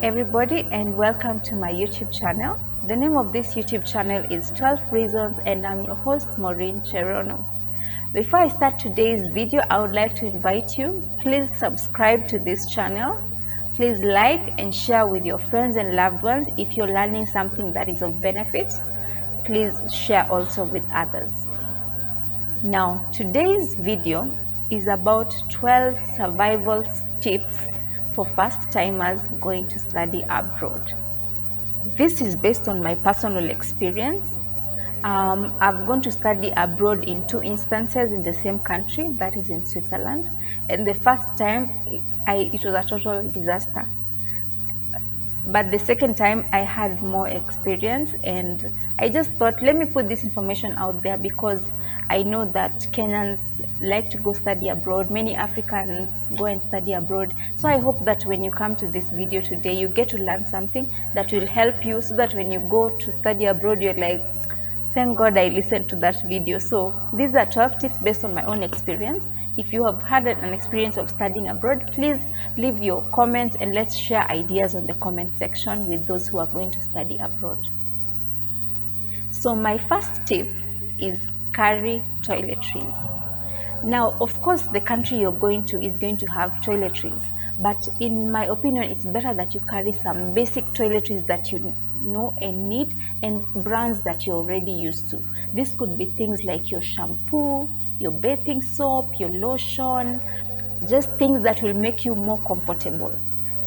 everybody, and welcome to my YouTube channel. The name of this YouTube channel is 12 Reasons, and I'm your host Maureen Cherono. Before I start today's video, I would like to invite you, please subscribe to this channel. Please like and share with your friends and loved ones. If you're learning something that is of benefit, please share also with others. Now, today's video is about 12 survival tips for first-timers going to study abroad. This is based on my personal experience. I've gone to study abroad in 2 instances in the same country, that is in Switzerland, and the first time it was a total disaster. But the second time I had more experience, and I just thought, let me put this information out there because I know that Kenyans like to go study abroad. Many Africans go and study abroad. So I hope that when you come to this video today, you get to learn something that will help you, so that when you go to study abroad, you're like, thank God I listened to that video. So these are 12 tips based on my own experience. If you have had an experience of studying abroad, please leave your comments and let's share ideas on the comment section with those who are going to study abroad. So my first tip is carry toiletries. Now, of course, the country you're going to is going to have toiletries, but in my opinion, it's better that you carry some basic toiletries that you know and need, and brands that you're already used to. This could be things like your shampoo, your bathing soap, your lotion, just things that will make you more comfortable.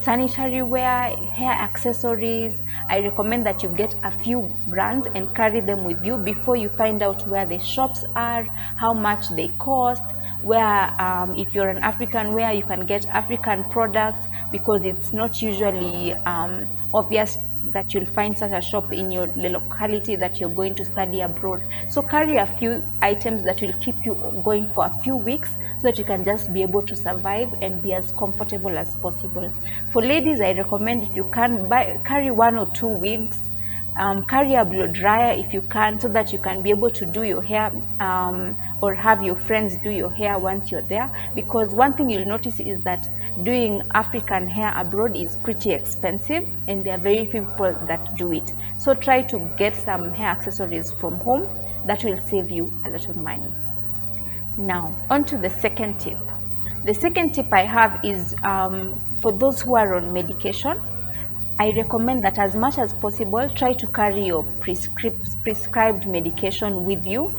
Sanitary wear, hair accessories. I recommend that you get a few brands and carry them with you before you find out where the shops are, how much they cost, where if you're an African, where you can get African products, because it's not usually obvious that you'll find such a shop in your locality that you're going to study abroad. So carry a few items that will keep you going for a few weeks, so that you can just be able to survive and be as comfortable as possible. For ladies, I recommend, if you can, carry 1 or 2 wigs. Carry a blow dryer if you can, so that you can be able to do your hair or have your friends do your hair once you're there, because one thing you'll notice is that doing African hair abroad is pretty expensive, and there are very few people that do it. So try to get some hair accessories from home. That will save you a lot of money. Now, on to the second tip. The second tip I have is for those who are on medication. I recommend that as much as possible, try to carry your prescribed medication with you,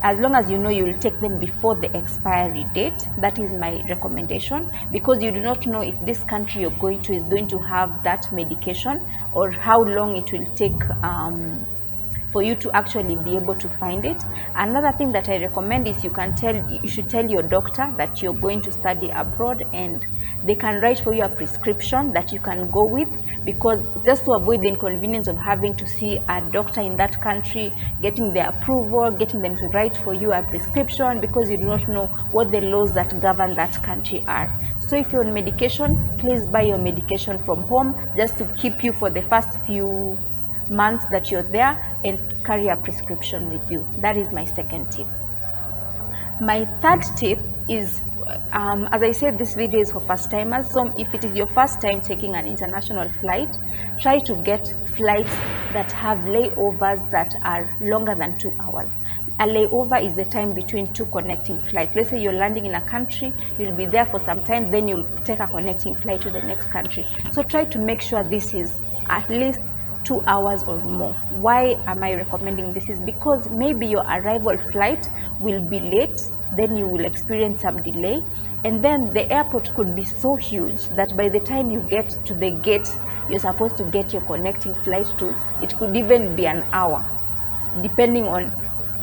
as long as you know you'll take them before the expiry date. That is my recommendation, because you do not know if this country you're going to is going to have that medication, or how long it will take for you to actually be able to find it. Another thing that I recommend is you should tell your doctor that you're going to study abroad, and they can write for you a prescription that you can go with, because just to avoid the inconvenience of having to see a doctor in that country, getting their approval, getting them to write for you a prescription, because you do not know what the laws that govern that country are. So if you're on medication, please buy your medication from home, just to keep you for the first few months that you're there, and carry a prescription with you. That is my second tip. My third tip is, as I said, this video is for first timers. So if it is your first time taking an international flight, try to get flights that have layovers that are longer than 2 hours. A layover is the time between 2 connecting flights. Let's say you're landing in a country, you'll be there for some time, then you'll take a connecting flight to the next country. So try to make sure this is at least 2 hours or more. Why am I recommending this? Is because maybe your arrival flight will be late, then you will experience some delay, and then the airport could be so huge that by the time you get to the gate you're supposed to get your connecting flight to, it could even be an hour, depending on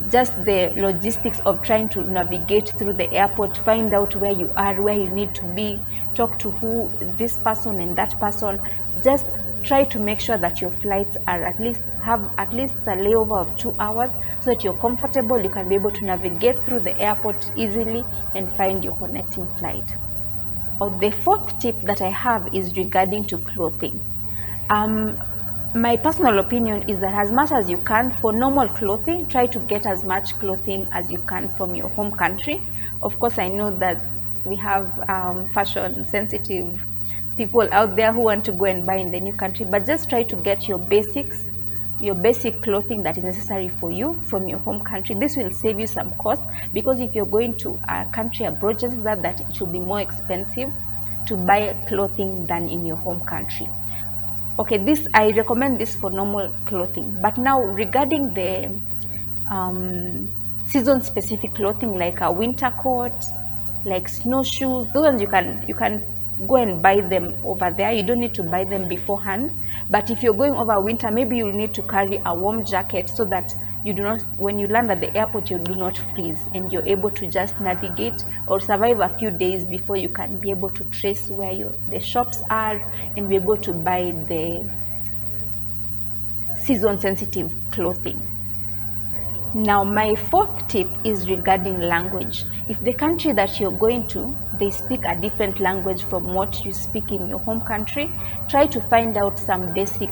just the logistics of trying to navigate through the airport, find out where you are, where you need to be, talk to this person and that person. Just try to make sure that your flights are have at least a layover of 2 hours, so that you're comfortable, you can be able to navigate through the airport easily and find your connecting flight. The fourth tip that I have is regarding to clothing. My personal opinion is that as much as you can, for normal clothing, try to get as much clothing as you can from your home country. Of course, I know that we have fashion sensitive people out there who want to go and buy in the new country, but just try to get your basics, your basic clothing that is necessary for you from your home country. This will save you some cost, because if you're going to a country abroad, just that it will be more expensive to buy clothing than in your home country. Okay, this I recommend this for normal clothing. But now regarding the season specific clothing, like a winter coat, like snowshoes, those ones you can go and buy them over there. You don't need to buy them beforehand. But if you're going over winter, maybe you'll need to carry a warm jacket, so that you do not, when you land at the airport, you do not freeze, and you're able to just navigate or survive a few days before you can be able to trace where the shops are and be able to buy the season sensitive clothing. Now, my fourth tip is regarding language. If the country that you're going to, they speak a different language from what you speak in your home country, try to find out some basic,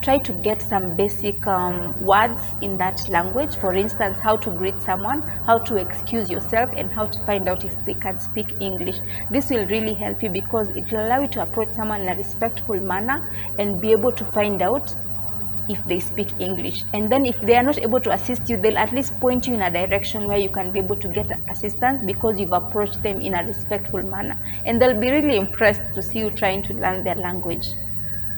try to get some basic words in that language. For instance, how to greet someone, how to excuse yourself, and how to find out if they can speak English. This will really help you, because it will allow you to approach someone in a respectful manner and be able to find out if they speak English. And then if they are not able to assist you, they'll at least point you in a direction where you can be able to get assistance, because you've approached them in a respectful manner, and they'll be really impressed to see you trying to learn their language.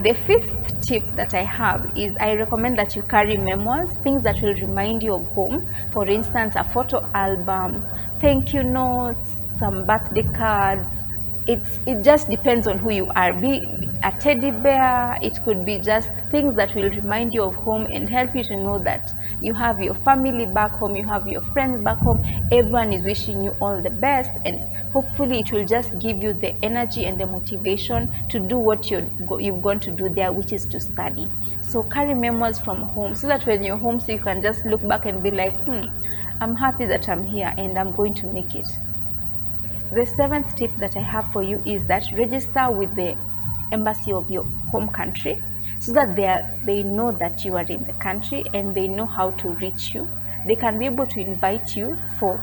The fifth tip that I have is, I recommend that you carry memoirs, things that will remind you of home. For instance, a photo album, thank you notes, some birthday cards. It just depends on who you are. Be a teddy bear, it could be just things that will remind you of home and help you to know that you have your family back home, you have your friends back home, everyone is wishing you all the best, and hopefully it will just give you the energy and the motivation to do what you've gone to do there, which is to study. So carry memoirs from home, so that when you're home, so you can just look back and be like, I'm happy that I'm here and I'm going to make it. The seventh tip that I have for you is that register with the embassy of your home country, so that they know that you are in the country and they know how to reach you. They can be able to invite you for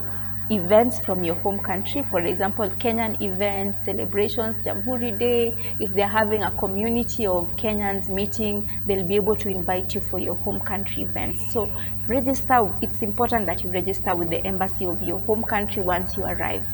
events from your home country. For example, Kenyan events, celebrations, Jamhuri Day. If they're having a community of Kenyans meeting, they'll be able to invite you for your home country events. So register. It's important that you register with the embassy of your home country once you arrive.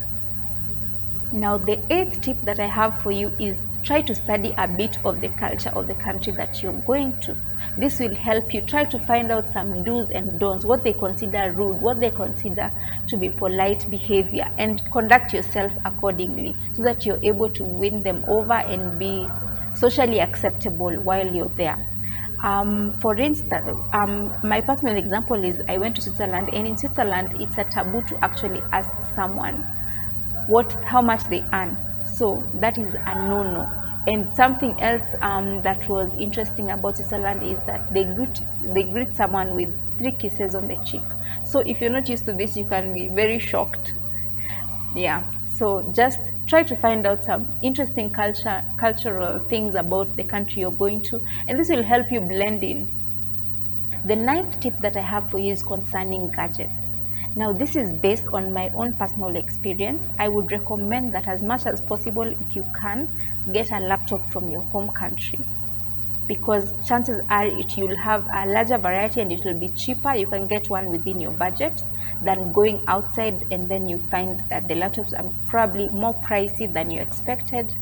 Now, the eighth tip that I have for you is, try to study a bit of the culture of the country that you're going to. This will help you try to find out some do's and don'ts, what they consider rude, what they consider to be polite behavior, and conduct yourself accordingly, so that you're able to win them over and be socially acceptable while you're there. For instance, my personal example is, I went to Switzerland, and in Switzerland, it's a taboo to actually ask someone how much they earn. So that is a no-no. And something else that was interesting about Switzerland is that they greet someone with 3 kisses on the cheek. So if you're not used to this, you can be very shocked. Yeah, so just try to find out some interesting cultural things about the country you're going to, and this will help you blend in. The 9th tip that I have for you is concerning gadgets. Now, this is based on my own personal experience. I would recommend that as much as possible, if you can, get a laptop from your home country, because chances are you'll have a larger variety and it will be cheaper. You can get one within your budget than going outside, and then you find that the laptops are probably more pricey than you expected,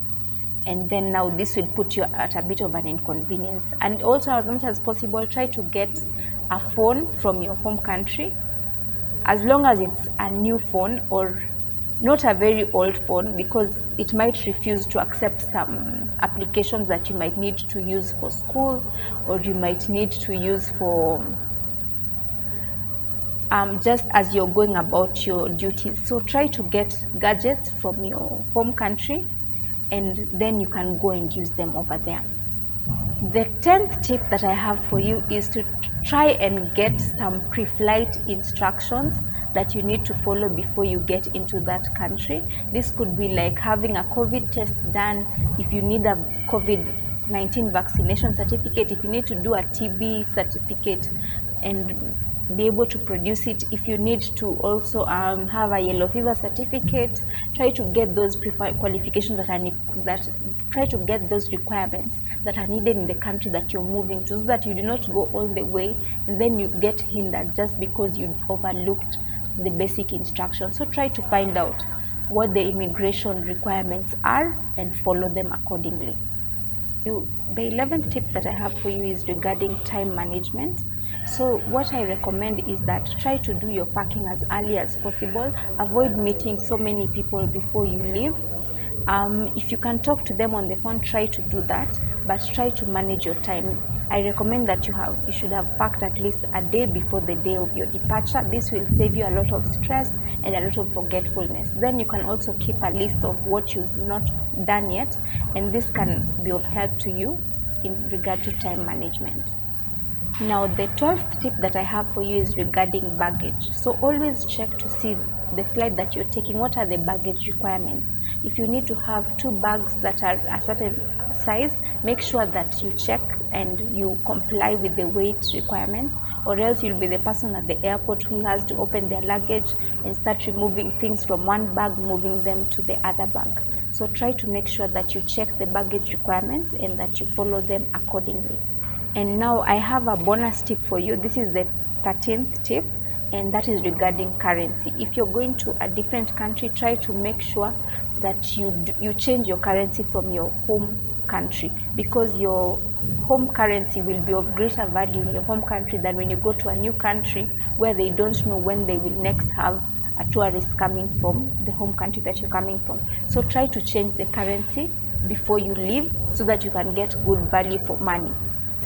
and then now this will put you at a bit of an inconvenience. And also, as much as possible, try to get a phone from your home country, as long as it's a new phone or not a very old phone, because it might refuse to accept some applications that you might need to use for school, or you might need to use for just as you're going about your duties. So try to get gadgets from your home country, and then you can go and use them over there. The 10th tip that I have for you is to try and get some pre-flight instructions that you need to follow before you get into that country. This could be like having a COVID test done, if you need a COVID-19 vaccination certificate, if you need to do a TB certificate, and be able to produce it. If you need to also have a yellow fever certificate, try to get those qualifications that try to get those requirements that are needed in the country that you're moving to, so that you do not go all the way and then you get hindered just because you overlooked the basic instructions. So try to find out what the immigration requirements are and follow them accordingly. The 11th tip that I have for you is regarding time management. So what I recommend is that try to do your packing as early as possible. Avoid meeting so many people before you leave. If you can talk to them on the phone, try to do that, but try to manage your time. I recommend that you should have packed at least a day before the day of your departure. This will save you a lot of stress and a lot of forgetfulness. Then you can also keep a list of what you've not done yet, and this can be of help to you in regard to time management. Now, the 12th tip that I have for you is regarding baggage. So always check to see the flight that you're taking, what are the baggage requirements. If you need to have 2 bags that are a certain size, make sure that you check and you comply with the weight requirements, or else you'll be the person at the airport who has to open their luggage and start removing things from one bag, moving them to the other bag. So try to make sure that you check the baggage requirements and that you follow them accordingly. And now I have a bonus tip for you. This is the 13th tip, and that is regarding currency. If you're going to a different country, try to make sure that you change your currency from your home country, because your home currency will be of greater value in your home country than when you go to a new country where they don't know when they will next have a tourist coming from the home country that you're coming from. So try to change the currency before you leave so that you can get good value for money.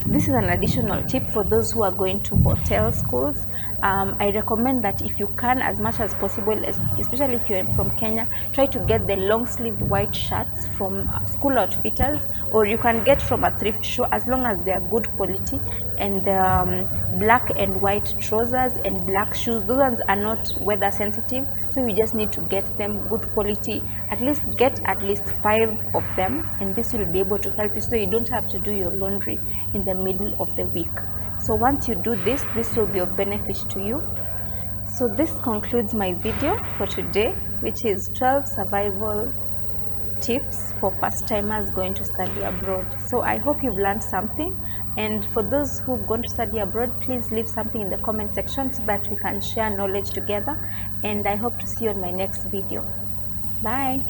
This is an additional tip for those who are going to hotel schools. I recommend that if you can, as much as possible, especially if you're from Kenya, try to get the long-sleeved white shirts from school outfitters, or you can get from a thrift store, as long as they are good quality, and black and white trousers and black shoes. Those ones are not weather sensitive, so you just need to get them good quality. Get at least 5 of them, and this will be able to help you so you don't have to do your laundry in the middle of the week. So once you do this will be of benefit to you. So this concludes my video for today, which is 12 survival tips for first timers going to study abroad. So I hope you've learned something, and for those who've gone to study abroad, please leave something in the comment section so that we can share knowledge together, and I hope to see you on my next video. Bye.